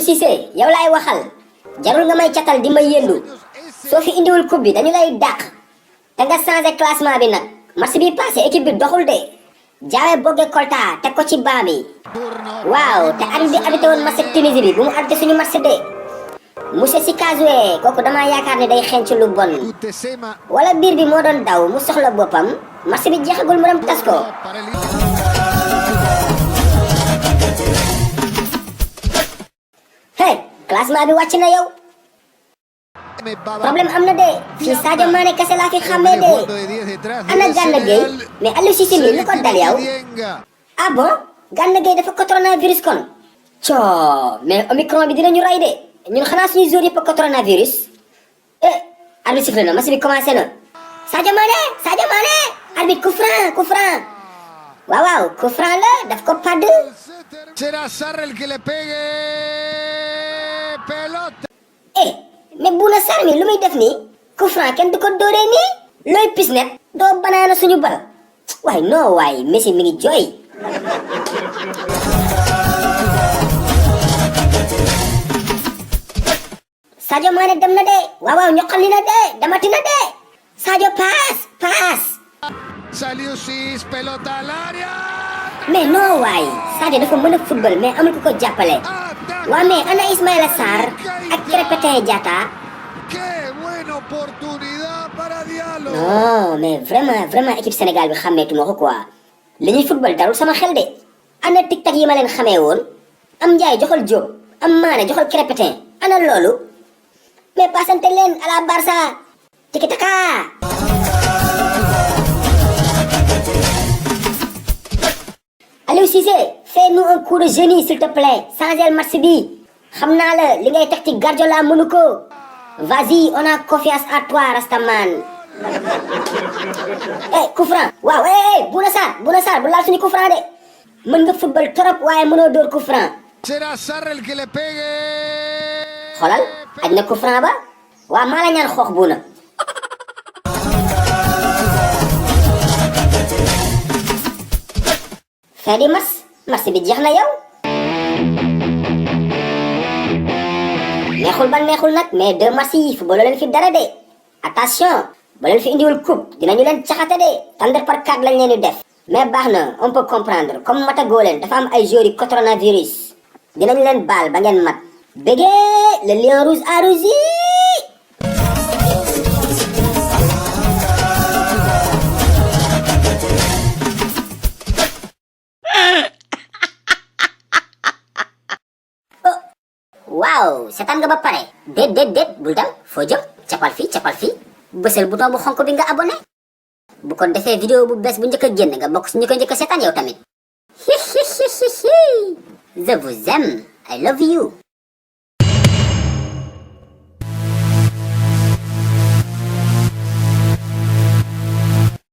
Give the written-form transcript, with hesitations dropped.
Cissé yow laay waxal jarul nga may catal di ma yëndu soo fi indiwul coupe bi dañu lay dàq te nga changé classement bi nag match bi passé équipe bi doxul de Diawé Bogué Kolta teg ko ci banc bi waaw te arbitre bi arbitré woon match Tunisie bi bu mu arbitré suñu match de monsieur Sikazoué kooku damaa yaakaar ne day xeeñ ci lu bon wala biir bi moo doon daw mu soxla boppam match bi jeexagul mu dem tas ko. hey classement bi wàcc na yow problème am na de fii Sadio Mané kese laa fi xàmmee de ana Gana Gueye mais Aliou Cissé mi lu ko dal yow ah bon Gana Gueye dafa ko coronavirus kon coo mais omicron bi dinañu rey de ñun xanaa suñu jour yëpp ko coronavirus arbitre sifflé na match bi commencé na Sadio Mané arbitre coup franc waaw waaw coup franc la daf ko padd será Sarr el que le pegue pelota mais Bouna Sarr mi lu muy def nii coup franc kenn du ko dóoree nii looy pis net doo banaana suñu bal waaye non waaye Messi mi ngi jooy Sadio Mané dem na de waaw waaw ñoqali na de damati na de Sadio paas salió Cis pelota al área mais non waaye Sadio dafa mën a football mais amul ku ko jàppale waa mais ana Ismaïla Sarr ak Krépin Diatta qué buena oportunidad para Diallo non mais vraiment équipe Sénégal bi xàmmeetuma ko quoi li ñuy football darul sama xel de ana tic-tac yi ma leen xamee woon am Ndiaye joxal Diop am Mané joxal Krépin ana loolu mais passante leen à la Barça tiki-taka Aliou Cissé fais-nous un coup de génie s'il te plaît changez le match bi xam naa la li ngay teg ci Guardiola mënu ko vas-y on a confiance à toi Rastaman coup franc waaw Bouna Sarr bu laal suñu coup franc de mën nga football trop waaye mënoo dóor coup franc será Sarr el que le pegue xoolal aj na coup franc ba waa maa la ñaan xoox Bouna fin di match bi jeex na yow neexul ban neexul nag mais deux matchs yi football leen fi dara de attention ba leen fi indiwul coupe dinañu leen caxate de tàndar par 4 lañ leen di def mais baax na on peut comprendre comme matagoo leen dafa am ay joueurs yi coronavirus dinañu leen baal ba ngeen mat bégee le lion rouge a rougi waaw seetaan nga ba pare déet bul dem foo jëm capal fii bësal bouton bu xonk bi nga abonné bu ko defee vidéo bu bees bu njëkk a génn nga bokk si ñu ko njëkk a seetaan yow tamit je vous aime I love you